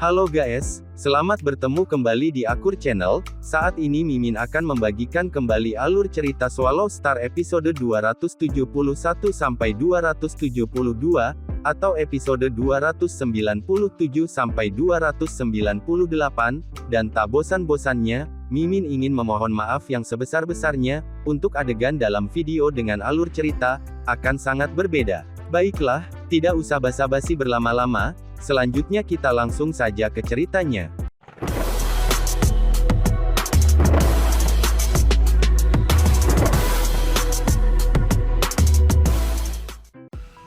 Halo guys, selamat bertemu kembali di Akur Channel. Saat ini Mimin akan membagikan kembali alur cerita Swallow Star episode 271 sampai 272, atau episode 297 sampai 298, dan tak bosan-bosannya, Mimin ingin memohon maaf yang sebesar-besarnya, untuk adegan dalam video dengan alur cerita, akan sangat berbeda. Baiklah, tidak usah basa-basi berlama-lama, selanjutnya kita langsung saja ke ceritanya.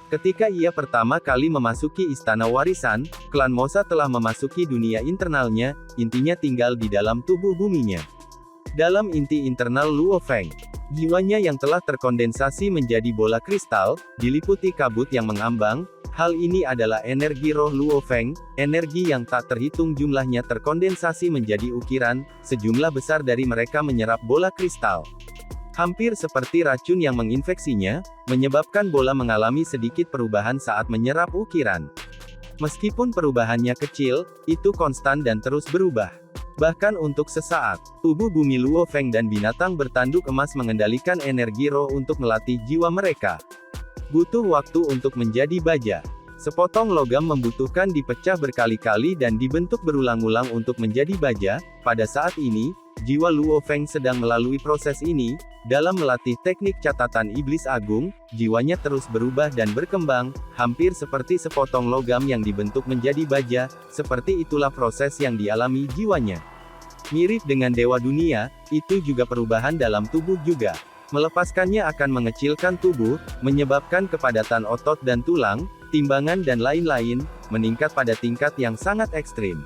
Ketika ia pertama kali memasuki istana warisan, klan Mosa telah memasuki dunia internalnya, intinya tinggal di dalam tubuh buminya. Dalam inti internal Luo Feng, jiwanya yang telah terkondensasi menjadi bola kristal, diliputi kabut yang mengambang. Hal ini adalah energi roh Luo Feng, energi yang tak terhitung jumlahnya terkondensasi menjadi ukiran, sejumlah besar dari mereka menyerap bola kristal. Hampir seperti racun yang menginfeksinya, menyebabkan bola mengalami sedikit perubahan saat menyerap ukiran. Meskipun perubahannya kecil, itu konstan dan terus berubah. Bahkan untuk sesaat, tubuh bumi Luo Feng dan binatang bertanduk emas mengendalikan energi roh untuk melatih jiwa mereka. Butuh waktu untuk menjadi baja. Sepotong logam membutuhkan dipecah berkali-kali dan dibentuk berulang-ulang untuk menjadi baja. Pada saat ini, jiwa Luo Feng sedang melalui proses ini. Dalam melatih teknik catatan iblis agung, jiwanya terus berubah dan berkembang, hampir seperti sepotong logam yang dibentuk menjadi baja. Seperti itulah proses yang dialami jiwanya. Mirip dengan dewa dunia, itu juga perubahan dalam tubuh juga. Melepaskannya akan mengecilkan tubuh, menyebabkan kepadatan otot dan tulang, timbangan dan lain-lain, meningkat pada tingkat yang sangat ekstrim.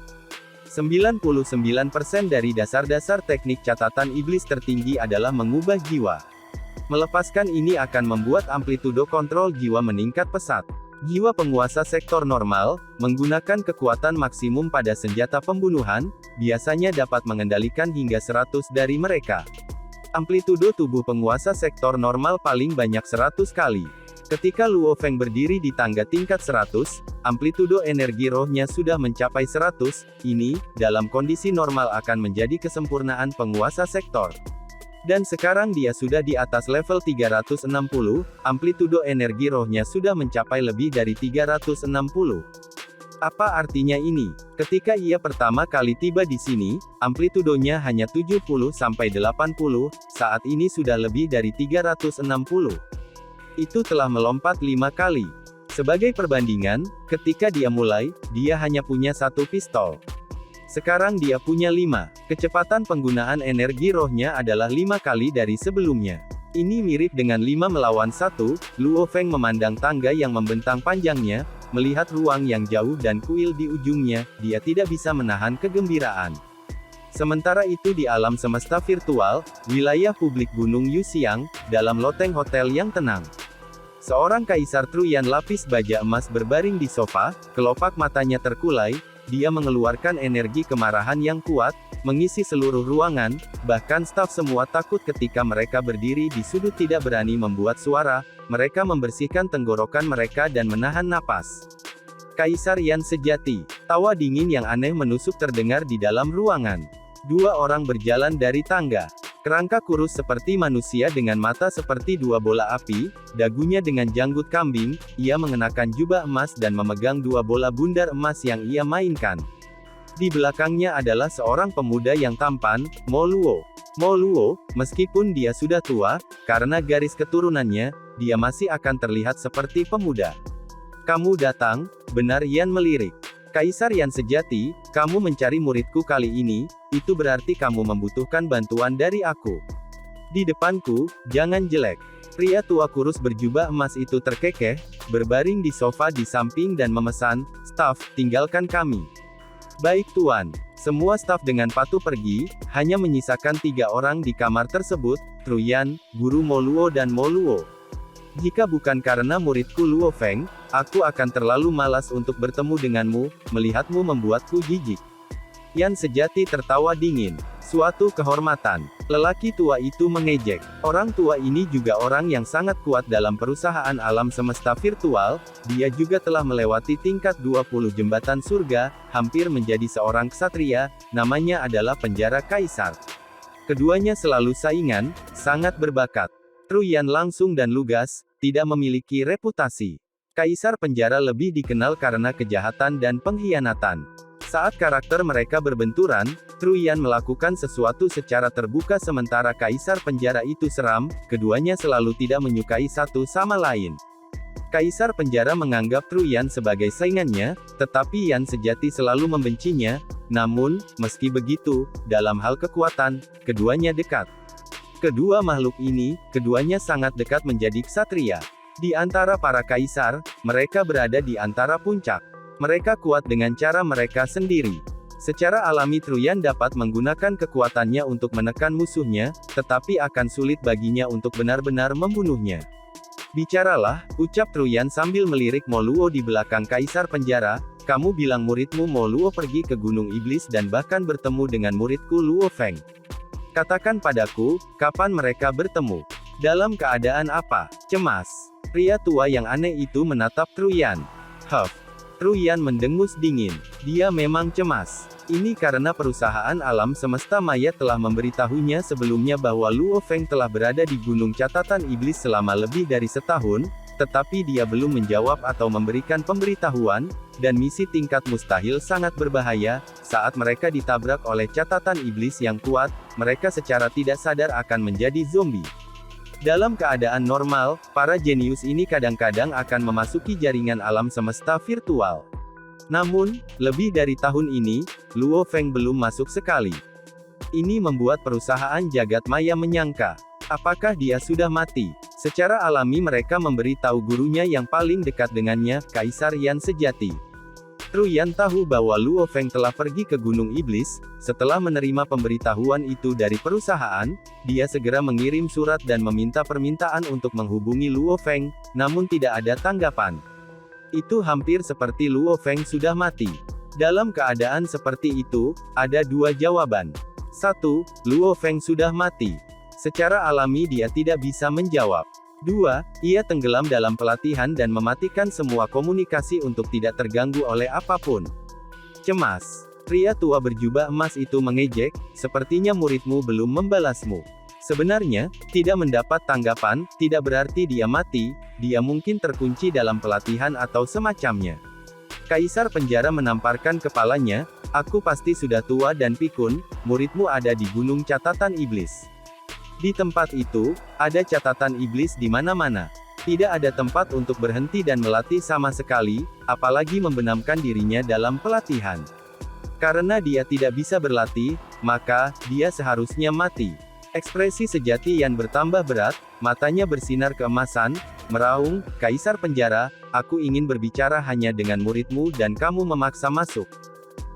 99% dari dasar-dasar teknik catatan iblis tertinggi adalah mengubah jiwa. Melepaskan ini akan membuat amplitudo kontrol jiwa meningkat pesat. Jiwa penguasa sektor normal, menggunakan kekuatan maksimum pada senjata pembunuhan, biasanya dapat mengendalikan hingga 100 dari mereka. Amplitudo tubuh penguasa sektor normal paling banyak 100 kali. Ketika Luo Feng berdiri di tangga tingkat 100, amplitudo energi rohnya sudah mencapai 100, ini, dalam kondisi normal akan menjadi kesempurnaan penguasa sektor. Dan sekarang dia sudah di atas level 360, amplitudo energi rohnya sudah mencapai lebih dari 360. Apa artinya ini? Ketika ia pertama kali tiba di sini, amplitudonya hanya 70-80, saat ini sudah lebih dari 360. Itu telah melompat 5 kali. Sebagai perbandingan, ketika dia mulai, dia hanya punya 1 pistol. Sekarang dia punya 5. Kecepatan penggunaan energi rohnya adalah 5 kali dari sebelumnya. Ini mirip dengan 5 melawan 1, Luo Feng memandang tangga yang membentang panjangnya, melihat ruang yang jauh dan kuil di ujungnya, dia tidak bisa menahan kegembiraan. Sementara itu di alam semesta virtual, wilayah publik Gunung Yuxiang, dalam loteng hotel yang tenang. Seorang kaisar Truyan lapis baja emas berbaring di sofa, kelopak matanya terkulai, dia mengeluarkan energi kemarahan yang kuat, mengisi seluruh ruangan, bahkan staf semua takut ketika mereka berdiri di sudut tidak berani membuat suara, mereka membersihkan tenggorokan mereka dan menahan napas. Kaisar Yan sejati, tawa dingin yang aneh menusuk terdengar di dalam ruangan. 2 orang berjalan dari tangga. Kerangka kurus seperti manusia dengan mata seperti 2 bola api, dagunya dengan janggut kambing, ia mengenakan jubah emas dan memegang 2 bola bundar emas yang ia mainkan. Di belakangnya adalah seorang pemuda yang tampan, Mo Luo. Mo Luo, meskipun dia sudah tua, karena garis keturunannya, dia masih akan terlihat seperti pemuda. Kamu datang, benar? Yan melirik. Kaisar Yan sejati, kamu mencari muridku kali ini, itu berarti kamu membutuhkan bantuan dari aku. Di depanku, jangan jelek. Pria tua kurus berjubah emas itu terkekeh, berbaring di sofa di samping dan memesan, staf, tinggalkan kami. Baik tuan. Semua staf dengan patuh pergi, hanya menyisakan 3 orang di kamar tersebut, Truyan, Guru Mo Luo dan Mo Luo. Jika bukan karena muridku Luo Feng, aku akan terlalu malas untuk bertemu denganmu, melihatmu membuatku jijik. Yan sejati tertawa dingin. Suatu kehormatan. Lelaki tua itu mengejek. Orang tua ini juga orang yang sangat kuat dalam perusahaan alam semesta virtual, dia juga telah melewati tingkat 20 jembatan surga, hampir menjadi seorang ksatria, namanya adalah penjara kaisar. Keduanya selalu saingan, sangat berbakat. Truyan langsung dan lugas, tidak memiliki reputasi. Kaisar penjara lebih dikenal karena kejahatan dan pengkhianatan. Saat karakter mereka berbenturan, Truyan melakukan sesuatu secara terbuka sementara kaisar penjara itu seram, keduanya selalu tidak menyukai satu sama lain. Kaisar penjara menganggap Truyan sebagai saingannya, tetapi Yan sejati selalu membencinya, namun, meski begitu, dalam hal kekuatan, keduanya dekat. Kedua makhluk ini, keduanya sangat dekat menjadi ksatria. Di antara para kaisar, mereka berada di antara puncak. Mereka kuat dengan cara mereka sendiri. Secara alami Truyan dapat menggunakan kekuatannya untuk menekan musuhnya, tetapi akan sulit baginya untuk benar-benar membunuhnya. Bicaralah, ucap Truyan sambil melirik Mo Luo di belakang kaisar penjara, kamu bilang muridmu Mo Luo pergi ke Gunung Iblis dan bahkan bertemu dengan muridku Luo Feng. Katakan padaku, kapan mereka bertemu? Dalam keadaan apa? Cemas. Pria tua yang aneh itu menatap Truyan. Truyan mendengus dingin. Dia memang cemas. Ini karena perusahaan alam semesta maya telah memberitahunya sebelumnya bahwa Luo Feng telah berada di Gunung Catatan Iblis selama lebih dari setahun, tetapi dia belum menjawab atau memberikan pemberitahuan, dan misi tingkat mustahil sangat berbahaya. Saat mereka ditabrak oleh catatan iblis yang kuat, mereka secara tidak sadar akan menjadi zombie. Dalam keadaan normal, para jenius ini kadang-kadang akan memasuki jaringan alam semesta virtual. Namun, lebih dari tahun ini, Luo Feng belum masuk sekali. Ini membuat perusahaan jagat maya menyangka, apakah dia sudah mati? Secara alami mereka memberi tahu gurunya yang paling dekat dengannya, Kaisar Yan sejati. Truyan tahu bahwa Luo Feng telah pergi ke Gunung Iblis. Setelah menerima pemberitahuan itu dari perusahaan, dia segera mengirim surat dan meminta permintaan untuk menghubungi Luo Feng, namun tidak ada tanggapan. Itu hampir seperti Luo Feng sudah mati. Dalam keadaan seperti itu, ada dua jawaban. 1. Luo Feng sudah mati. Secara alami dia tidak bisa menjawab. 2. Ia tenggelam dalam pelatihan dan mematikan semua komunikasi untuk tidak terganggu oleh apapun. Cemas. Pria tua berjubah emas itu mengejek, sepertinya muridmu belum membalasmu. Sebenarnya, tidak mendapat tanggapan, tidak berarti dia mati, dia mungkin terkunci dalam pelatihan atau semacamnya. Kaisar penjara menamparkan kepalanya, aku pasti sudah tua dan pikun, muridmu ada di Gunung Catatan Iblis. Di tempat itu, ada catatan iblis di mana-mana. Tidak ada tempat untuk berhenti dan melatih sama sekali, apalagi membenamkan dirinya dalam pelatihan. Karena dia tidak bisa berlatih, maka, dia seharusnya mati. Ekspresi sejati Yan bertambah berat, matanya bersinar keemasan, meraung, Kaisar penjara, aku ingin berbicara hanya dengan muridmu dan kamu memaksa masuk.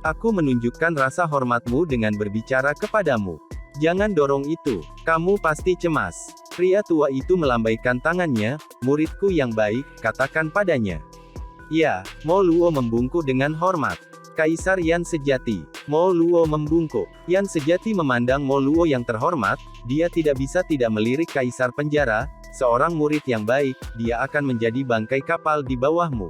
Aku menunjukkan rasa hormatmu dengan berbicara kepadamu. Jangan dorong itu, kamu pasti cemas. Pria tua itu melambaikan tangannya, muridku yang baik, katakan padanya. Ya, Mo Luo membungkuk dengan hormat. Kaisar Yan sejati. Mo Luo membungkuk. Yan sejati memandang Mo Luo yang terhormat, dia tidak bisa tidak melirik Kaisar penjara, seorang murid yang baik, dia akan menjadi bangkai kapal di bawahmu.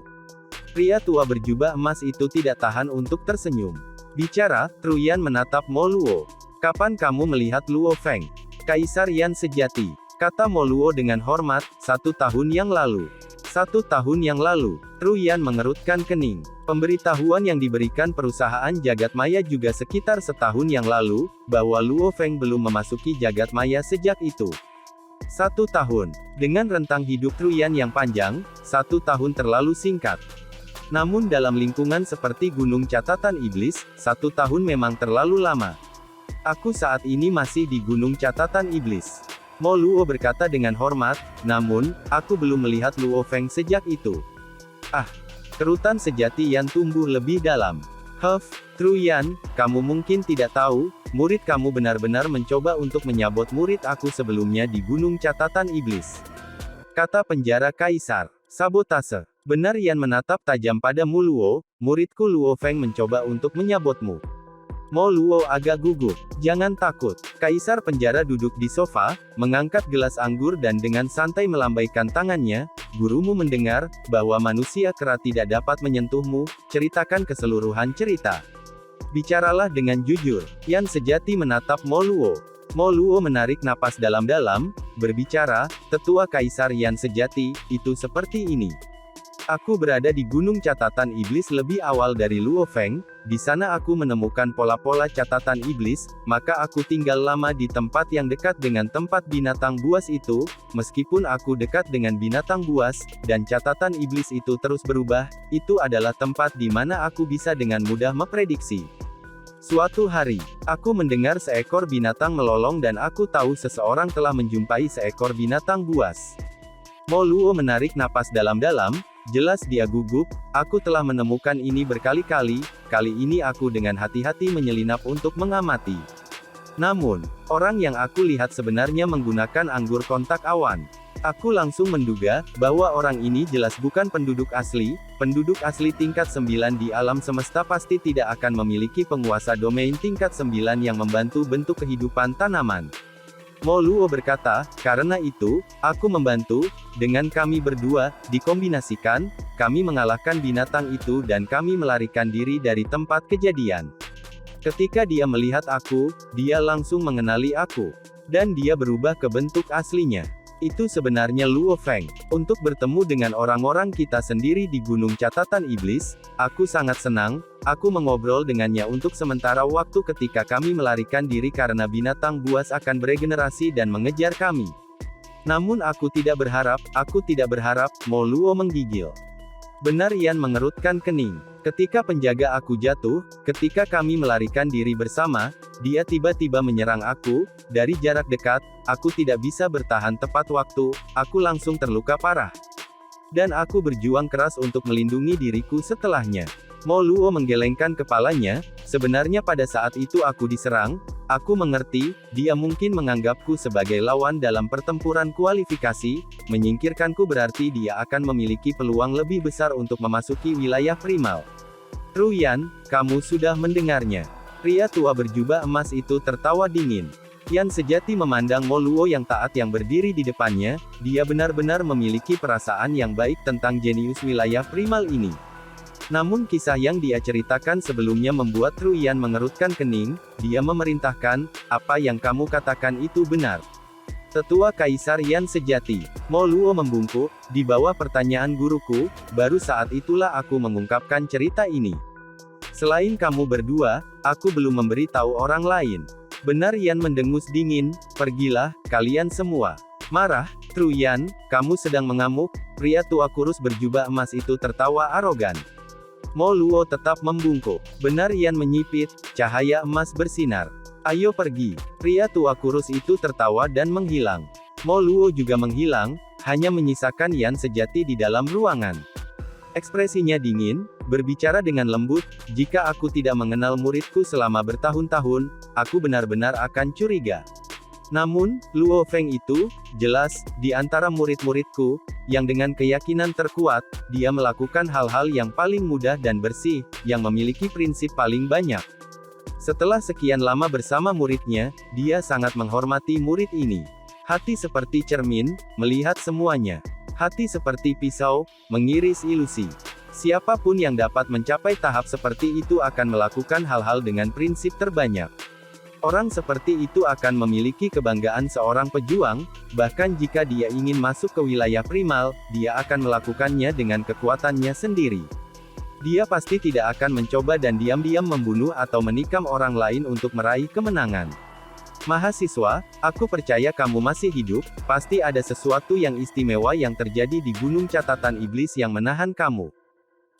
Pria tua berjubah emas itu tidak tahan untuk tersenyum. Bicara, Truyan menatap Mo Luo. Kapan kamu melihat Luo Feng? Kaisar Yan sejati. Kata Mo Luo dengan hormat, 1 tahun yang lalu. 1 tahun yang lalu. Truyan mengerutkan kening. Pemberitahuan yang diberikan perusahaan jagat maya juga sekitar setahun yang lalu, bahwa Luo Feng belum memasuki jagat maya sejak itu. 1 tahun. Dengan rentang hidup Truyan yang panjang, 1 tahun terlalu singkat. Namun dalam lingkungan seperti Gunung Catatan Iblis, 1 tahun memang terlalu lama. Aku saat ini masih di Gunung Catatan Iblis. Mo Luo berkata dengan hormat, namun, aku belum melihat Luo Feng sejak itu. Ah, kerutan sejati Yan tumbuh lebih dalam. Truyan, kamu mungkin tidak tahu, murid kamu benar-benar mencoba untuk menyabot murid aku sebelumnya di Gunung Catatan Iblis. Kata penjara Kaisar, sabotase. Benar. Yan menatap tajam pada Mo Luo, muridku Luo Feng mencoba untuk menyabotmu. Mo Luo agak gugup. Jangan takut. Kaisar penjara duduk di sofa, mengangkat gelas anggur dan dengan santai melambaikan tangannya. Gurumu mendengar, bahwa manusia kera tidak dapat menyentuhmu, ceritakan keseluruhan cerita. Bicaralah dengan jujur. Yan sejati menatap Mo Luo. Mo Luo menarik napas dalam-dalam, berbicara, tetua Kaisar Yan sejati, itu seperti ini. Aku berada di Gunung Catatan Iblis lebih awal dari Luo Feng, di sana aku menemukan pola-pola catatan iblis, maka aku tinggal lama di tempat yang dekat dengan tempat binatang buas itu, meskipun aku dekat dengan binatang buas, dan catatan iblis itu terus berubah, itu adalah tempat di mana aku bisa dengan mudah memprediksi. Suatu hari, aku mendengar seekor binatang melolong dan aku tahu seseorang telah menjumpai seekor binatang buas. Mo Luo menarik napas dalam-dalam, jelas dia gugup, aku telah menemukan ini berkali-kali, kali ini aku dengan hati-hati menyelinap untuk mengamati. Namun, orang yang aku lihat sebenarnya menggunakan anggur kontak awan. Aku langsung menduga, bahwa orang ini jelas bukan penduduk asli tingkat 9 di alam semesta pasti tidak akan memiliki penguasa domain tingkat 9 yang membantu bentuk kehidupan tanaman. Mo Luo berkata, karena itu, aku membantu, dengan kami berdua, dikombinasikan, kami mengalahkan binatang itu dan kami melarikan diri dari tempat kejadian. Ketika dia melihat aku, dia langsung mengenali aku. Dan dia berubah ke bentuk aslinya. Itu sebenarnya Luo Feng. Untuk bertemu dengan orang-orang kita sendiri di Gunung Catatan Iblis, aku sangat senang, aku mengobrol dengannya untuk sementara waktu ketika kami melarikan diri karena binatang buas akan beregenerasi dan mengejar kami. Namun aku tidak berharap, Mo Luo menggigil. Benar, Yan mengerutkan kening. Ketika penjaga aku jatuh, ketika kami melarikan diri bersama, dia tiba-tiba menyerang aku, dari jarak dekat, aku tidak bisa bertahan tepat waktu, aku langsung terluka parah. Dan aku berjuang keras untuk melindungi diriku setelahnya. Mo Luo menggelengkan kepalanya, sebenarnya pada saat itu aku diserang, aku mengerti, dia mungkin menganggapku sebagai lawan dalam pertempuran kualifikasi, menyingkirkanku berarti dia akan memiliki peluang lebih besar untuk memasuki wilayah primal. Ruyan, kamu sudah mendengarnya. Pria tua berjubah emas itu tertawa dingin. Yan sejati memandang Mo Luo yang taat yang berdiri di depannya, dia benar-benar memiliki perasaan yang baik tentang jenius wilayah primal ini. Namun kisah yang dia ceritakan sebelumnya membuat Ruyan mengerutkan kening, dia memerintahkan, apa yang kamu katakan itu benar. Tetua Kaisar Yan sejati. Mo Luo membungkuk, di bawah pertanyaan guruku, baru saat itulah aku mengungkapkan cerita ini. Selain kamu berdua, aku belum memberi tahu orang lain. Benar, Yan mendengus dingin, pergilah, kalian semua. Marah, Ruyan, kamu sedang mengamuk, pria tua kurus berjubah emas itu tertawa arogan. Mo Luo tetap membungkuk. Benar, Yan menyipit, cahaya emas bersinar. Ayo pergi. Pria tua kurus itu tertawa dan menghilang. Mo Luo juga menghilang, hanya menyisakan Yan sejati di dalam ruangan. Ekspresinya dingin, berbicara dengan lembut, jika aku tidak mengenal muridku selama bertahun-tahun, aku benar-benar akan curiga. Namun, Luo Feng itu, jelas, di antara murid-muridku, yang dengan keyakinan terkuat, dia melakukan hal-hal yang paling mudah dan bersih, yang memiliki prinsip paling banyak. Setelah sekian lama bersama muridnya, dia sangat menghormati murid ini. Hati seperti cermin, melihat semuanya. Hati seperti pisau, mengiris ilusi. Siapapun yang dapat mencapai tahap seperti itu akan melakukan hal-hal dengan prinsip terbanyak. Orang seperti itu akan memiliki kebanggaan seorang pejuang, bahkan jika dia ingin masuk ke wilayah primal, dia akan melakukannya dengan kekuatannya sendiri. Dia pasti tidak akan mencoba dan diam-diam membunuh atau menikam orang lain untuk meraih kemenangan. Mahasiswa, aku percaya kamu masih hidup, pasti ada sesuatu yang istimewa yang terjadi di Gunung Catatan Iblis yang menahan kamu.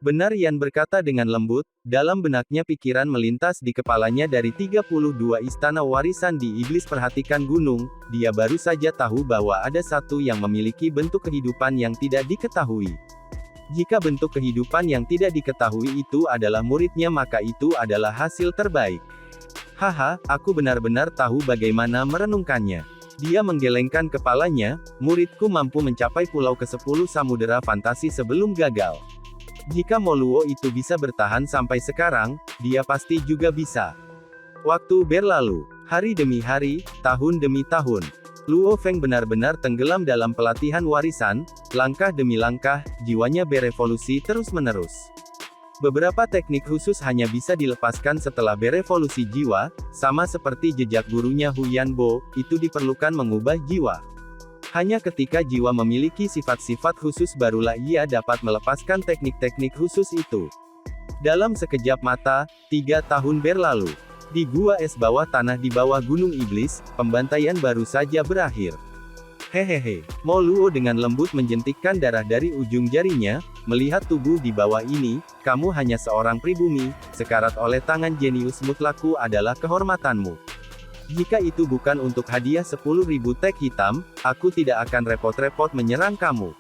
Benar, Yan berkata dengan lembut, dalam benaknya pikiran melintas di kepalanya dari 32 istana warisan di Iblis. Perhatikan gunung, dia baru saja tahu bahwa ada satu yang memiliki bentuk kehidupan yang tidak diketahui. Jika bentuk kehidupan yang tidak diketahui itu adalah muridnya maka itu adalah hasil terbaik. Haha, aku benar-benar tahu bagaimana merenungkannya. Dia menggelengkan kepalanya, muridku mampu mencapai pulau ke-10 samudera fantasi sebelum gagal. Jika Mo Luo itu bisa bertahan sampai sekarang, dia pasti juga bisa. Waktu berlalu, hari demi hari, tahun demi tahun. Luo Feng benar-benar tenggelam dalam pelatihan warisan, langkah demi langkah, jiwanya berevolusi terus-menerus. Beberapa teknik khusus hanya bisa dilepaskan setelah berevolusi jiwa, sama seperti jejak gurunya Hu Yanbo, itu diperlukan mengubah jiwa. Hanya ketika jiwa memiliki sifat-sifat khusus barulah ia dapat melepaskan teknik-teknik khusus itu. Dalam sekejap mata, 3 tahun berlalu. Di gua es bawah tanah di bawah Gunung Iblis, pembantaian baru saja berakhir. Hehehe, Mo Luo dengan lembut menjentikkan darah dari ujung jarinya, melihat tubuh di bawah ini, kamu hanya seorang pribumi, sekarat oleh tangan jenius mutlakku adalah kehormatanmu. Jika itu bukan untuk hadiah 10.000 tag hitam, aku tidak akan repot-repot menyerang kamu.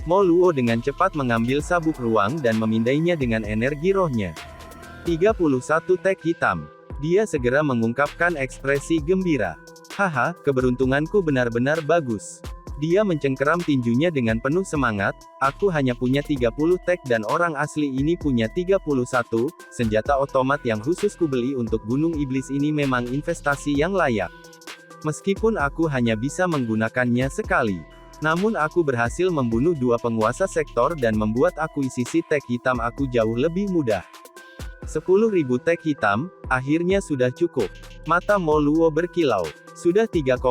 Mo Luo dengan cepat mengambil sabuk ruang dan memindainya dengan energi rohnya. 31 tag hitam. Dia segera mengungkapkan ekspresi gembira. Haha, keberuntunganku benar-benar bagus. Dia mencengkeram tinjunya dengan penuh semangat, aku hanya punya 30 tag dan orang asli ini punya 31, senjata otomat yang khusus kubeli untuk Gunung Iblis ini memang investasi yang layak. Meskipun aku hanya bisa menggunakannya sekali. Namun aku berhasil membunuh 2 penguasa sektor dan membuat akuisisi tag hitam aku jauh lebih mudah. 10.000 tag hitam, akhirnya sudah cukup. Mata Mo Luo berkilau. Sudah 3,5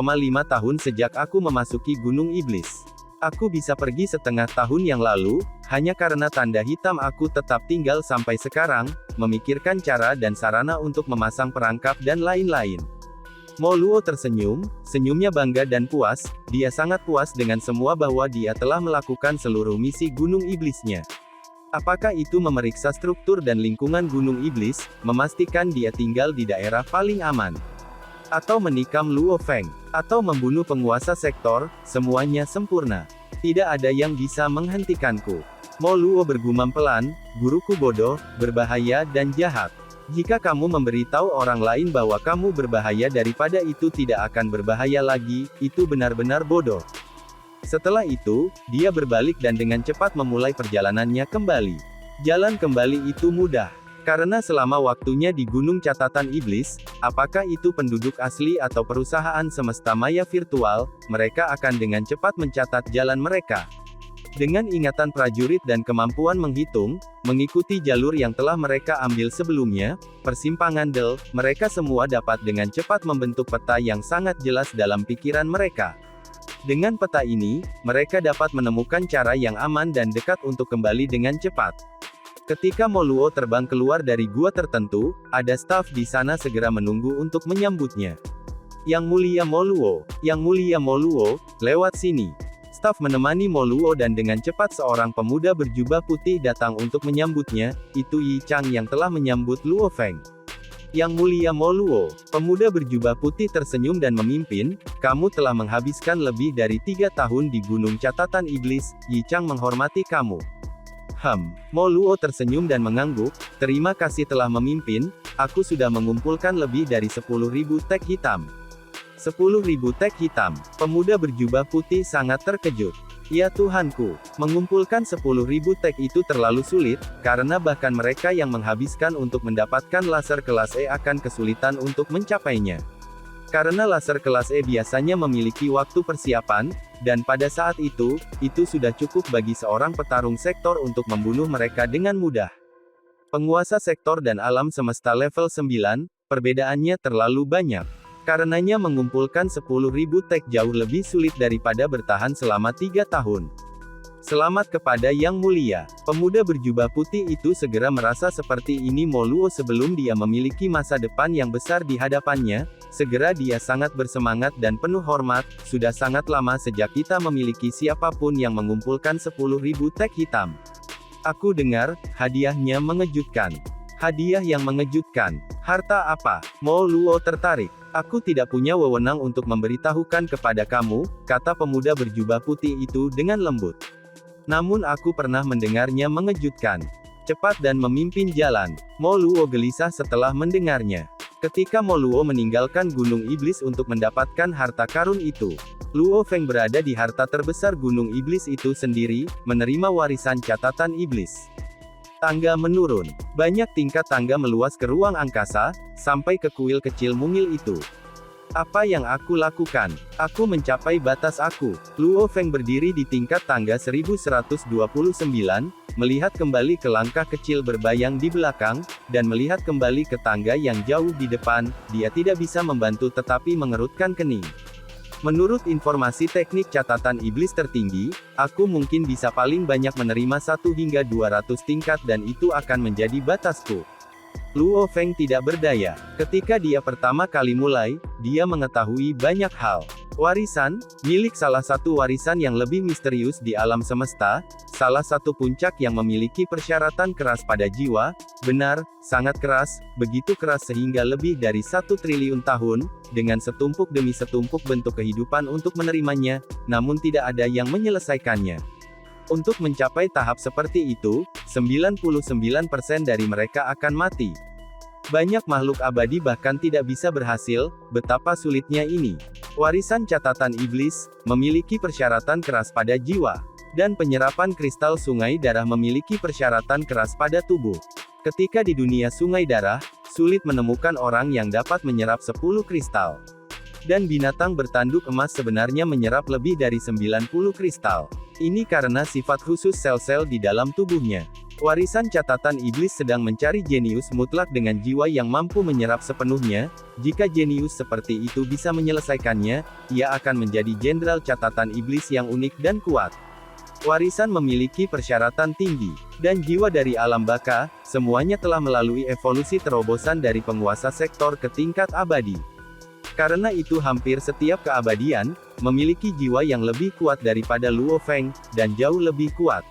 tahun sejak aku memasuki Gunung Iblis. Aku bisa pergi setengah tahun yang lalu, hanya karena tanda hitam aku tetap tinggal sampai sekarang, memikirkan cara dan sarana untuk memasang perangkap dan lain-lain. Mo Luo tersenyum, senyumnya bangga dan puas, dia sangat puas dengan semua bahwa dia telah melakukan seluruh misi Gunung Iblisnya. Apakah itu memeriksa struktur dan lingkungan Gunung Iblis, memastikan dia tinggal di daerah paling aman? Atau menikam Luo Feng? Atau membunuh penguasa sektor, semuanya sempurna. Tidak ada yang bisa menghentikanku. Mo Luo bergumam pelan, guruku bodoh, berbahaya dan jahat. Jika kamu memberitahu orang lain bahwa kamu berbahaya daripada itu tidak akan berbahaya lagi, itu benar-benar bodoh. Setelah itu, dia berbalik dan dengan cepat memulai perjalanannya kembali. Jalan kembali itu mudah. Karena selama waktunya di Gunung Catatan Iblis, apakah itu penduduk asli atau perusahaan semesta maya virtual, mereka akan dengan cepat mencatat jalan mereka. Dengan ingatan prajurit dan kemampuan menghitung, mengikuti jalur yang telah mereka ambil sebelumnya, persimpangan Del, mereka semua dapat dengan cepat membentuk peta yang sangat jelas dalam pikiran mereka. Dengan peta ini, mereka dapat menemukan cara yang aman dan dekat untuk kembali dengan cepat. Ketika Mo Luo terbang keluar dari gua tertentu, ada staf di sana segera menunggu untuk menyambutnya. Yang mulia Mo Luo, Yang mulia Mo Luo, lewat sini. Staf menemani Mo Luo dan dengan cepat seorang pemuda berjubah putih datang untuk menyambutnya, itu Yi Chang yang telah menyambut Luo Feng. Yang mulia Mo Luo, pemuda berjubah putih tersenyum dan memimpin, kamu telah menghabiskan lebih dari 3 tahun di Gunung Catatan Iblis, Yi Chang menghormati kamu. Mo Luo tersenyum dan mengangguk, terima kasih telah memimpin, aku sudah mengumpulkan lebih dari 10.000 tag hitam. 10.000 tag hitam, pemuda berjubah putih sangat terkejut. Ya Tuhanku, mengumpulkan 10.000 tag itu terlalu sulit, karena bahkan mereka yang menghabiskan untuk mendapatkan laser kelas E akan kesulitan untuk mencapainya. Karena laser kelas E biasanya memiliki waktu persiapan, dan pada saat itu sudah cukup bagi seorang petarung sektor untuk membunuh mereka dengan mudah. Penguasa sektor dan alam semesta level 9, perbedaannya terlalu banyak. Karenanya mengumpulkan 10.000 tag jauh lebih sulit daripada bertahan selama 3 tahun. Selamat kepada Yang Mulia. Pemuda berjubah putih itu segera merasa seperti ini Mo Luo sebelum dia memiliki masa depan yang besar di hadapannya, segera dia sangat bersemangat dan penuh hormat, sudah sangat lama sejak kita memiliki siapapun yang mengumpulkan 10.000 tag hitam. Aku dengar, hadiahnya mengejutkan. Hadiah yang mengejutkan. Harta apa? Mo Luo tertarik. Aku tidak punya wewenang untuk memberitahukan kepada kamu, kata pemuda berjubah putih itu dengan lembut. Namun aku pernah mendengarnya mengejutkan. Cepat dan memimpin jalan. Mo Luo gelisah setelah mendengarnya. Ketika Mo Luo meninggalkan Gunung Iblis untuk mendapatkan harta karun itu, Luo Feng berada di harta terbesar Gunung Iblis itu sendiri, menerima warisan catatan iblis. Tangga menurun. Banyak tingkat tangga meluas ke ruang angkasa, sampai ke kuil kecil mungil itu. Apa yang aku lakukan? Aku mencapai batas aku. Luo Feng berdiri di tingkat tangga 1129, melihat kembali ke langkah kecil berbayang di belakang, dan melihat kembali ke tangga yang jauh di depan. Dia tidak bisa membantu tetapi mengerutkan kening. Menurut informasi teknik catatan iblis tertinggi, aku mungkin bisa paling banyak menerima 1 hingga 200 tingkat dan itu akan menjadi batasku. Luo Feng tidak berdaya. Ketika dia pertama kali mulai, dia mengetahui banyak hal. Warisan, milik salah satu warisan yang lebih misterius di alam semesta, salah satu puncak yang memiliki persyaratan keras pada jiwa, benar, sangat keras, begitu keras sehingga lebih dari 1 triliun tahun, dengan setumpuk demi setumpuk bentuk kehidupan untuk menerimanya, namun tidak ada yang menyelesaikannya. Untuk mencapai tahap seperti itu, 99% dari mereka akan mati. Banyak makhluk abadi bahkan tidak bisa berhasil, betapa sulitnya ini. Warisan catatan iblis, memiliki persyaratan keras pada jiwa. Dan penyerapan kristal sungai darah memiliki persyaratan keras pada tubuh. Ketika di dunia sungai darah, sulit menemukan orang yang dapat menyerap 10 kristal. Dan binatang bertanduk emas sebenarnya menyerap lebih dari 90 kristal. Ini karena sifat khusus sel-sel di dalam tubuhnya. Warisan catatan iblis sedang mencari jenius mutlak dengan jiwa yang mampu menyerap sepenuhnya. Jika jenius seperti itu bisa menyelesaikannya, ia akan menjadi jenderal catatan iblis yang unik dan kuat. Warisan memiliki persyaratan tinggi, dan jiwa dari alam baka, semuanya telah melalui evolusi terobosan dari penguasa sektor ke tingkat abadi. Karena itu hampir setiap keabadian, memiliki jiwa yang lebih kuat daripada Luo Feng, dan jauh lebih kuat.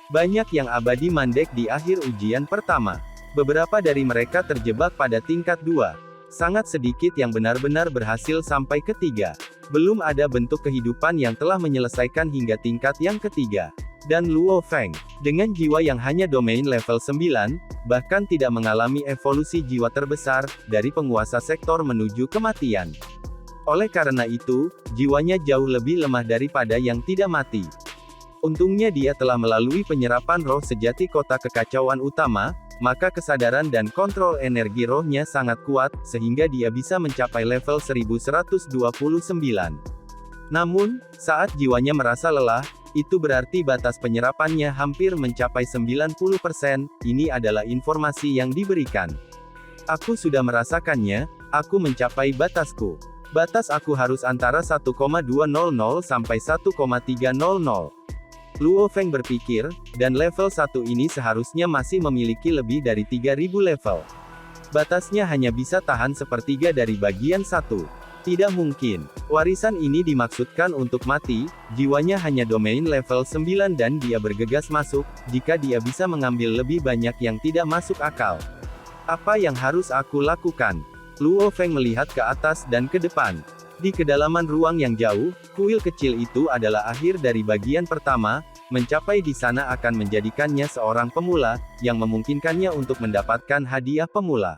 Banyak yang abadi mandek di akhir ujian pertama. Beberapa dari mereka terjebak pada tingkat 2. Sangat sedikit yang benar-benar berhasil sampai ke 3. Belum ada bentuk kehidupan yang telah menyelesaikan hingga tingkat yang ketiga. Dan Luo Feng, dengan jiwa yang hanya domain level 9, bahkan tidak mengalami evolusi jiwa terbesar, dari penguasa sektor menuju kematian. Oleh karena itu, jiwanya jauh lebih lemah daripada yang tidak mati. Untungnya dia telah melalui penyerapan roh sejati kota kekacauan utama, maka kesadaran dan kontrol energi rohnya sangat kuat, sehingga dia bisa mencapai level 1129. Namun, saat jiwanya merasa lelah, itu berarti batas penyerapannya hampir mencapai 90%, ini adalah informasi yang diberikan. Aku sudah merasakannya, aku mencapai batasku. Batas aku harus antara 1,200 sampai 1,300. Luo Feng berpikir, dan level 1 ini seharusnya masih memiliki lebih dari 3000 level. Batasnya hanya bisa tahan sepertiga dari bagian 1. Tidak mungkin. Warisan ini dimaksudkan untuk mati, jiwanya hanya domain level 9 dan dia bergegas masuk, jika dia bisa mengambil lebih banyak yang tidak masuk akal. Apa yang harus aku lakukan? Luo Feng melihat ke atas dan ke depan. Di kedalaman ruang yang jauh, kuil kecil itu adalah akhir dari bagian pertama, mencapai di sana akan menjadikannya seorang pemula, yang memungkinkannya untuk mendapatkan hadiah pemula.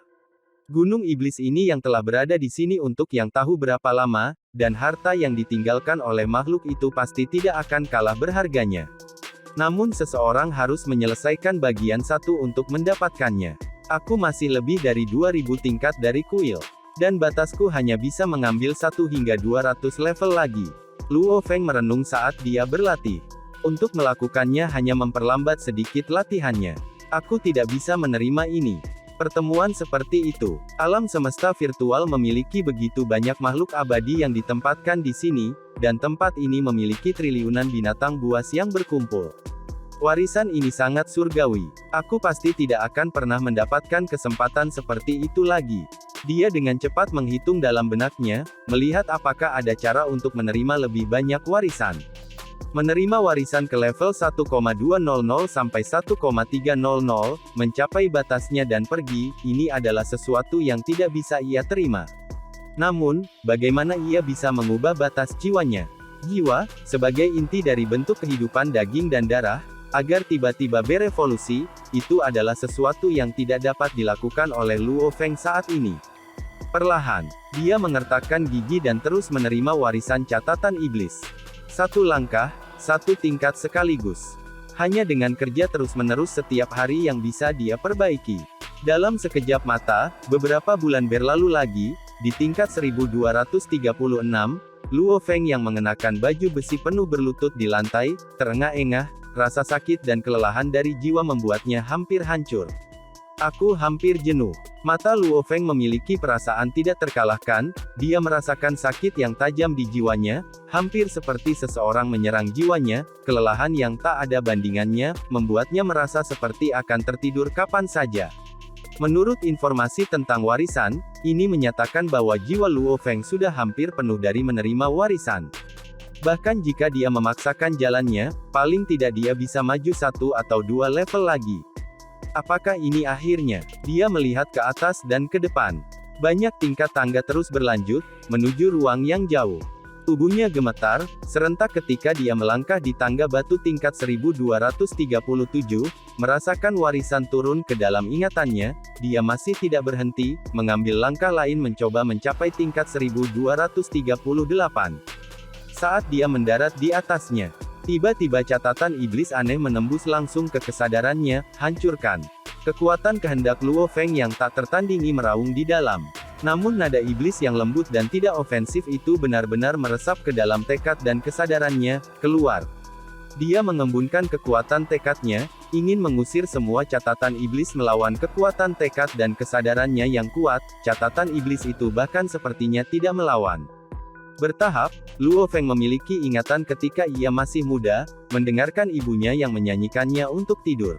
Gunung iblis ini yang telah berada di sini untuk yang tahu berapa lama, dan harta yang ditinggalkan oleh makhluk itu pasti tidak akan kalah berharganya. Namun seseorang harus menyelesaikan bagian 1 untuk mendapatkannya. Aku masih lebih dari 2000 tingkat dari kuil. Dan batasku hanya bisa mengambil 1 hingga 200 level lagi. Luo Feng merenung saat dia berlatih. Untuk melakukannya hanya memperlambat sedikit latihannya. Aku tidak bisa menerima ini. Pertemuan seperti itu. Alam semesta virtual memiliki begitu banyak makhluk abadi yang ditempatkan di sini, dan tempat ini memiliki triliunan binatang buas yang berkumpul. Warisan ini sangat surgawi. Aku pasti tidak akan pernah mendapatkan kesempatan seperti itu lagi. Dia dengan cepat menghitung dalam benaknya, melihat apakah ada cara untuk menerima lebih banyak warisan. Menerima warisan ke level 1,200 sampai 1,300, mencapai batasnya dan pergi, ini adalah sesuatu yang tidak bisa ia terima. Namun, bagaimana ia bisa mengubah batas jiwanya? Jiwa, sebagai inti dari bentuk kehidupan daging dan darah, agar tiba-tiba berevolusi, itu adalah sesuatu yang tidak dapat dilakukan oleh Luo Feng saat ini. Perlahan, dia mengertakkan gigi dan terus menerima warisan catatan iblis. 1 langkah, 1 tingkat sekaligus. Hanya dengan kerja terus-menerus setiap hari yang bisa dia perbaiki. Dalam sekejap mata, beberapa bulan berlalu lagi, di tingkat 1236, Luo Feng yang mengenakan baju besi penuh berlutut di lantai, terengah-engah, rasa sakit dan kelelahan dari jiwa membuatnya hampir hancur. Aku hampir jenuh. Mata Luo Feng memiliki perasaan tidak terkalahkan, dia merasakan sakit yang tajam di jiwanya, hampir seperti seseorang menyerang jiwanya, kelelahan yang tak ada bandingannya, membuatnya merasa seperti akan tertidur kapan saja. Menurut informasi tentang warisan, ini menyatakan bahwa jiwa Luo Feng sudah hampir penuh dari menerima warisan. Bahkan jika dia memaksakan jalannya, paling tidak dia bisa maju 1 atau 2 level lagi. Apakah ini akhirnya? Dia melihat ke atas dan ke depan. Banyak tingkat tangga terus berlanjut, menuju ruang yang jauh. Tubuhnya gemetar, serentak ketika dia melangkah di tangga batu tingkat 1237, merasakan warisan turun ke dalam ingatannya, dia masih tidak berhenti, mengambil langkah lain mencoba mencapai tingkat 1238. Saat dia mendarat di atasnya, tiba-tiba catatan iblis aneh menembus langsung ke kesadarannya, hancurkan. Kekuatan kehendak Luo Feng yang tak tertandingi meraung di dalam. Namun nada iblis yang lembut dan tidak ofensif itu benar-benar meresap ke dalam tekad dan kesadarannya, keluar. Dia mengembunkan kekuatan tekadnya, ingin mengusir semua catatan iblis melawan kekuatan tekad dan kesadarannya yang kuat, catatan iblis itu bahkan sepertinya tidak melawan. Bertahap, Luo Feng memiliki ingatan ketika ia masih muda, mendengarkan ibunya yang menyanyikannya untuk tidur.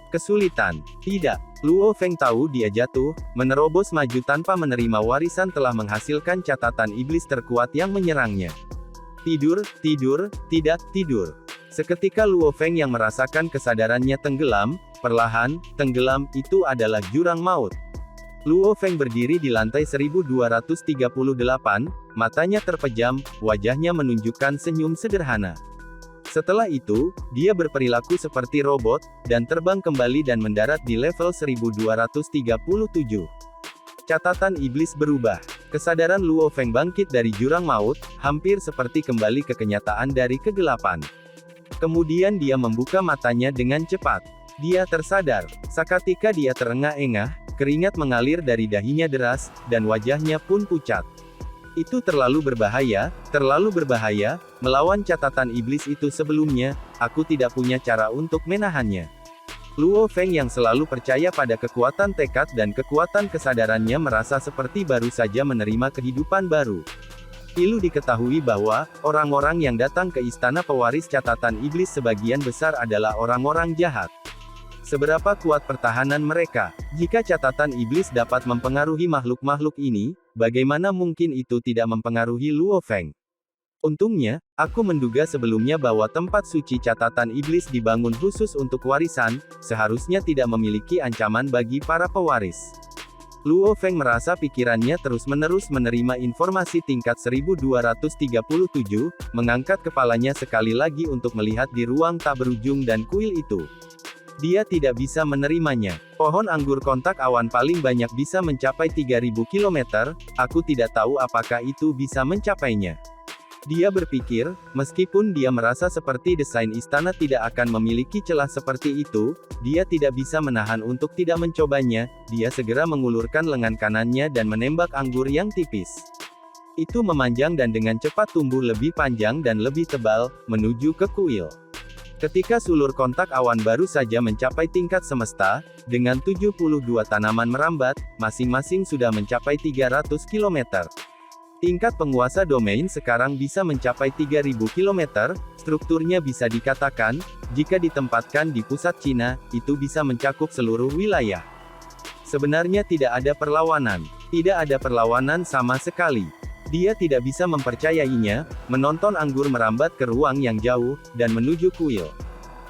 Kesulitan. Tidak. Luo Feng tahu dia jatuh, menerobos maju tanpa menerima warisan telah menghasilkan catatan iblis terkuat yang menyerangnya. Tidur, tidur, tidak tidur. Seketika Luo Feng yang merasakan kesadarannya tenggelam, perlahan, tenggelam, itu adalah jurang maut. Luo Feng berdiri di lantai 1238, matanya terpejam, wajahnya menunjukkan senyum sederhana. Setelah itu, dia berperilaku seperti robot, dan terbang kembali dan mendarat di level 1237. Catatan iblis berubah. Kesadaran Luo Feng bangkit dari jurang maut, hampir seperti kembali ke kenyataan dari kegelapan. Kemudian dia membuka matanya dengan cepat. Dia tersadar. Seketika dia terengah-engah, keringat mengalir dari dahinya deras, dan wajahnya pun pucat. Itu terlalu berbahaya, melawan catatan iblis itu sebelumnya, aku tidak punya cara untuk menahannya. Luo Feng yang selalu percaya pada kekuatan tekad dan kekuatan kesadarannya merasa seperti baru saja menerima kehidupan baru. Perlu diketahui bahwa, orang-orang yang datang ke istana pewaris catatan iblis sebagian besar adalah orang-orang jahat. Seberapa kuat pertahanan mereka? Jika catatan iblis dapat mempengaruhi makhluk-makhluk ini, bagaimana mungkin itu tidak mempengaruhi Luo Feng? Untungnya, aku menduga sebelumnya bahwa tempat suci catatan iblis dibangun khusus untuk warisan, seharusnya tidak memiliki ancaman bagi para pewaris. Luo Feng merasa pikirannya terus-menerus menerima informasi tingkat 1237, mengangkat kepalanya sekali lagi untuk melihat di ruang tak berujung dan kuil itu. Dia tidak bisa menerimanya. Pohon anggur kontak awan paling banyak bisa mencapai 3000 km, aku tidak tahu apakah itu bisa mencapainya. Dia berpikir, meskipun dia merasa seperti desain istana tidak akan memiliki celah seperti itu, dia tidak bisa menahan untuk tidak mencobanya, dia segera mengulurkan lengan kanannya dan menembak anggur yang tipis. Itu memanjang dan dengan cepat tumbuh lebih panjang dan lebih tebal, menuju ke kuil. Ketika sulur kontak awan baru saja mencapai tingkat semesta, dengan 72 tanaman merambat, masing-masing sudah mencapai 300 km. Tingkat penguasa domain sekarang bisa mencapai 3000 km, strukturnya bisa dikatakan, jika ditempatkan di pusat Cina, itu bisa mencakup seluruh wilayah. Sebenarnya tidak ada perlawanan. Tidak ada perlawanan sama sekali. Dia tidak bisa mempercayainya, menonton anggur merambat ke ruang yang jauh, dan menuju kuil.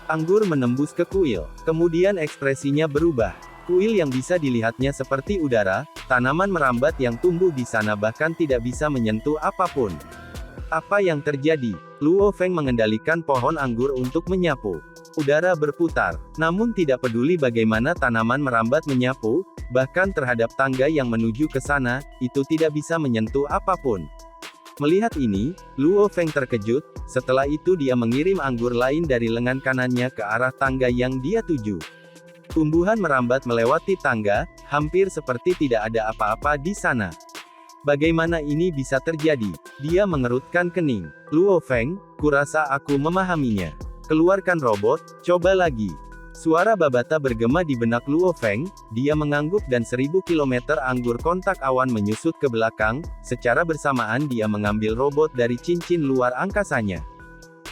Anggur menembus ke kuil. Kemudian ekspresinya berubah. Kuil yang bisa dilihatnya seperti udara, tanaman merambat yang tumbuh di sana bahkan tidak bisa menyentuh apapun. Apa yang terjadi? Luo Feng mengendalikan pohon anggur untuk menyapu. Udara berputar. Namun tidak peduli bagaimana tanaman merambat menyapu, bahkan terhadap tangga yang menuju ke sana, itu tidak bisa menyentuh apapun. Melihat ini, Luo Feng terkejut, setelah itu dia mengirim anggur lain dari lengan kanannya ke arah tangga yang dia tuju. Tumbuhan merambat melewati tangga, hampir seperti tidak ada apa-apa di sana. Bagaimana ini bisa terjadi? Dia mengerutkan kening. Luo Feng, kurasa aku memahaminya. Keluarkan robot, coba lagi. Suara Babata bergema di benak Luo Feng, dia mengangguk dan 1000 km anggur kontak awan menyusut ke belakang, secara bersamaan dia mengambil robot dari cincin luar angkasanya.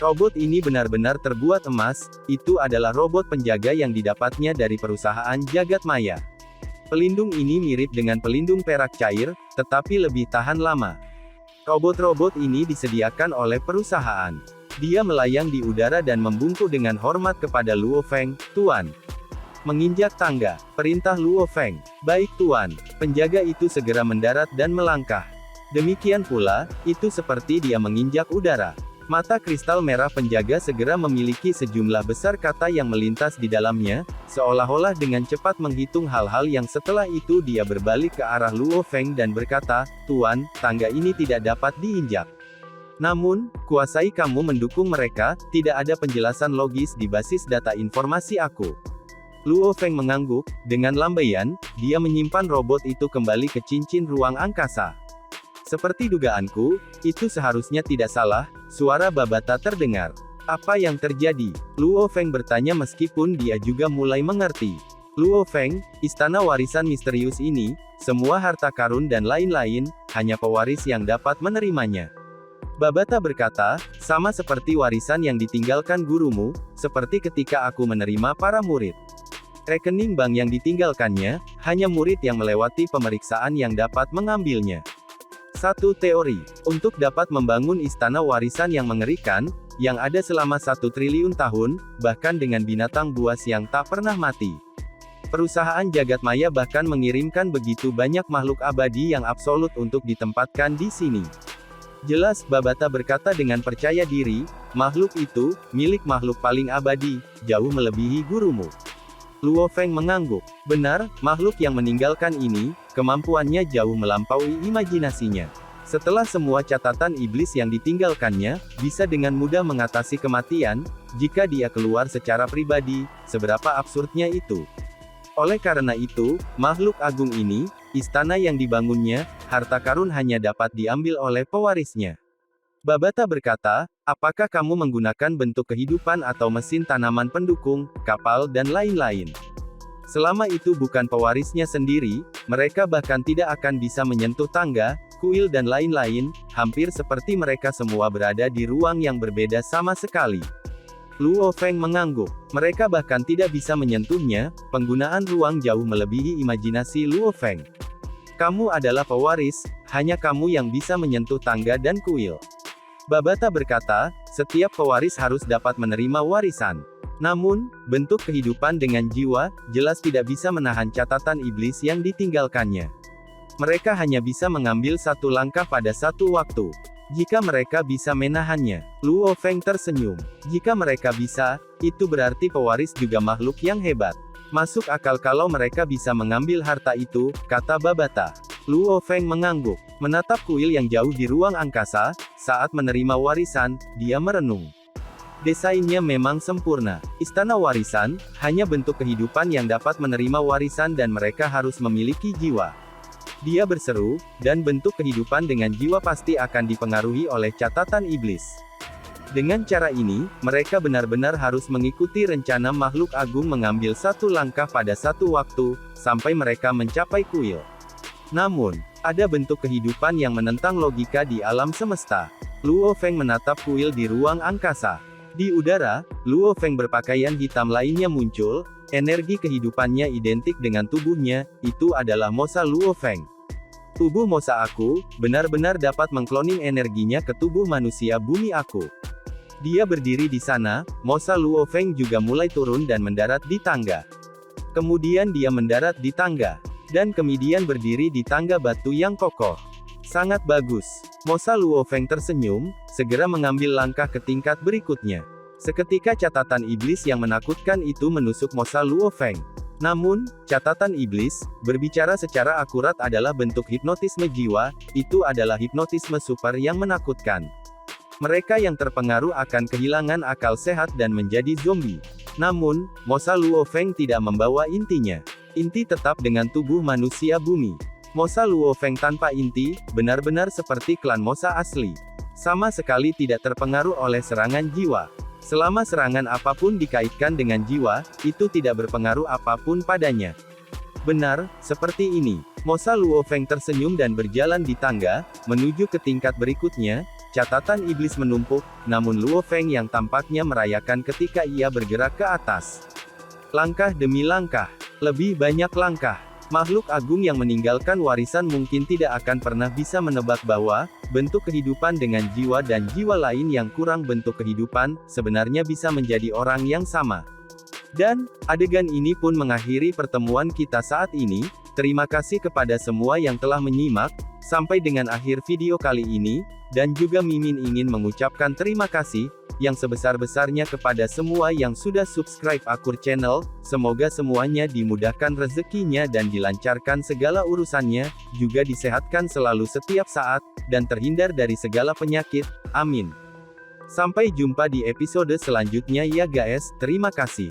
Robot ini benar-benar terbuat emas, itu adalah robot penjaga yang didapatnya dari perusahaan Jagat Maya. Pelindung ini mirip dengan pelindung perak cair, tetapi lebih tahan lama. Robot-robot ini disediakan oleh perusahaan. Dia melayang di udara dan membungkuk dengan hormat kepada Luo Feng, "Tuan." Menginjak tangga, perintah Luo Feng. "Baik Tuan." Penjaga itu segera mendarat dan melangkah. Demikian pula, itu seperti dia menginjak udara. Mata kristal merah penjaga segera memiliki sejumlah besar kata yang melintas di dalamnya, seolah-olah dengan cepat menghitung hal-hal yang setelah itu dia berbalik ke arah Luo Feng dan berkata, "Tuan, tangga ini tidak dapat diinjak. Namun, kuasai kamu mendukung mereka, tidak ada penjelasan logis di basis data informasi aku." Luo Feng mengangguk, dengan lambaian, dia menyimpan robot itu kembali ke cincin ruang angkasa. "Seperti dugaanku, itu seharusnya tidak salah," suara Babata terdengar. "Apa yang terjadi?" Luo Feng bertanya meskipun dia juga mulai mengerti. "Luo Feng, istana warisan misterius ini, semua harta karun dan lain-lain, hanya pewaris yang dapat menerimanya." Babata berkata, "Sama seperti warisan yang ditinggalkan gurumu, seperti ketika aku menerima para murid. Rekening bank yang ditinggalkannya, hanya murid yang melewati pemeriksaan yang dapat mengambilnya." Satu teori, untuk dapat membangun istana warisan yang mengerikan, yang ada selama 1 triliun tahun, bahkan dengan binatang buas yang tak pernah mati. Perusahaan Jagat Maya bahkan mengirimkan begitu banyak makhluk abadi yang absolut untuk ditempatkan di sini. "Jelas," Babata berkata dengan percaya diri, "makhluk itu, milik makhluk paling abadi, jauh melebihi gurumu." Luo Feng mengangguk. "Benar, makhluk yang meninggalkan ini, kemampuannya jauh melampaui imajinasinya. Setelah semua catatan iblis yang ditinggalkannya, bisa dengan mudah mengatasi kematian, jika dia keluar secara pribadi, seberapa absurdnya itu. Oleh karena itu, makhluk agung ini, istana yang dibangunnya, harta karun hanya dapat diambil oleh pewarisnya." Babata berkata, "Apakah kamu menggunakan bentuk kehidupan atau mesin tanaman pendukung, kapal dan lain-lain? Selama itu bukan pewarisnya sendiri, mereka bahkan tidak akan bisa menyentuh tangga, kuil dan lain-lain, hampir seperti mereka semua berada di ruang yang berbeda sama sekali." Luo Feng mengangguk. "Mereka bahkan tidak bisa menyentuhnya, penggunaan ruang jauh melebihi imajinasi Luo Feng. Kamu adalah pewaris, hanya kamu yang bisa menyentuh tangga dan kuil." Babata berkata, "Setiap pewaris harus dapat menerima warisan. Namun, bentuk kehidupan dengan jiwa, jelas tidak bisa menahan catatan iblis yang ditinggalkannya. Mereka hanya bisa mengambil satu langkah pada satu waktu. Jika mereka bisa menahannya." Luo Feng tersenyum. "Jika mereka bisa, itu berarti pewaris juga makhluk yang hebat. Masuk akal kalau mereka bisa mengambil harta itu," kata Babata. Luo Feng mengangguk, menatap kuil yang jauh di ruang angkasa. Saat menerima warisan, dia merenung. Desainnya memang sempurna. Istana warisan, hanya bentuk kehidupan yang dapat menerima warisan dan mereka harus memiliki jiwa. Dia berseru, dan bentuk kehidupan dengan jiwa pasti akan dipengaruhi oleh catatan iblis. Dengan cara ini, mereka benar-benar harus mengikuti rencana makhluk agung mengambil satu langkah pada satu waktu, sampai mereka mencapai kuil. Namun, ada bentuk kehidupan yang menentang logika di alam semesta. Luo Feng menatap kuil di ruang angkasa. Di udara, Luo Feng berpakaian hitam lainnya muncul, energi kehidupannya identik dengan tubuhnya, itu adalah Mosa Luo Feng. "Tubuh Mosa aku, benar-benar dapat mengkloning energinya ke tubuh manusia bumi aku." Dia berdiri di sana, Mosa Luo Feng juga mulai turun dan mendarat di tangga. Kemudian dia mendarat di tangga. Dan kemudian berdiri di tangga batu yang kokoh. "Sangat bagus." Mosa Luo Feng tersenyum, segera mengambil langkah ke tingkat berikutnya. Seketika catatan iblis yang menakutkan itu menusuk Mosa Luo Feng. Namun, catatan iblis, berbicara secara akurat adalah bentuk hipnotisme jiwa, itu adalah hipnotisme super yang menakutkan. Mereka yang terpengaruh akan kehilangan akal sehat dan menjadi zombie. Namun, Mosa Luo Feng tidak membawa intinya. Inti tetap dengan tubuh manusia bumi. Mosa Luo Feng tanpa inti, benar-benar seperti klan Mosa asli. Sama sekali tidak terpengaruh oleh serangan jiwa. Selama serangan apapun dikaitkan dengan jiwa, itu tidak berpengaruh apapun padanya. Benar, seperti ini. Mosa Luo Feng tersenyum dan berjalan di tangga, menuju ke tingkat berikutnya. Catatan iblis menumpuk, namun Luo Feng yang tampaknya merayakan ketika ia bergerak ke atas. Langkah demi langkah, lebih banyak langkah. Makhluk agung yang meninggalkan warisan mungkin tidak akan pernah bisa menebak bahwa, bentuk kehidupan dengan jiwa dan jiwa lain yang kurang bentuk kehidupan, sebenarnya bisa menjadi orang yang sama. Dan, adegan ini pun mengakhiri pertemuan kita saat ini. Terima kasih kepada semua yang telah menyimak, sampai dengan akhir video kali ini, dan juga Mimin ingin mengucapkan terima kasih, yang sebesar-besarnya kepada semua yang sudah subscribe Akur Channel, semoga semuanya dimudahkan rezekinya dan dilancarkan segala urusannya, juga disehatkan selalu setiap saat, dan terhindar dari segala penyakit, amin. Sampai jumpa di episode selanjutnya ya guys, terima kasih.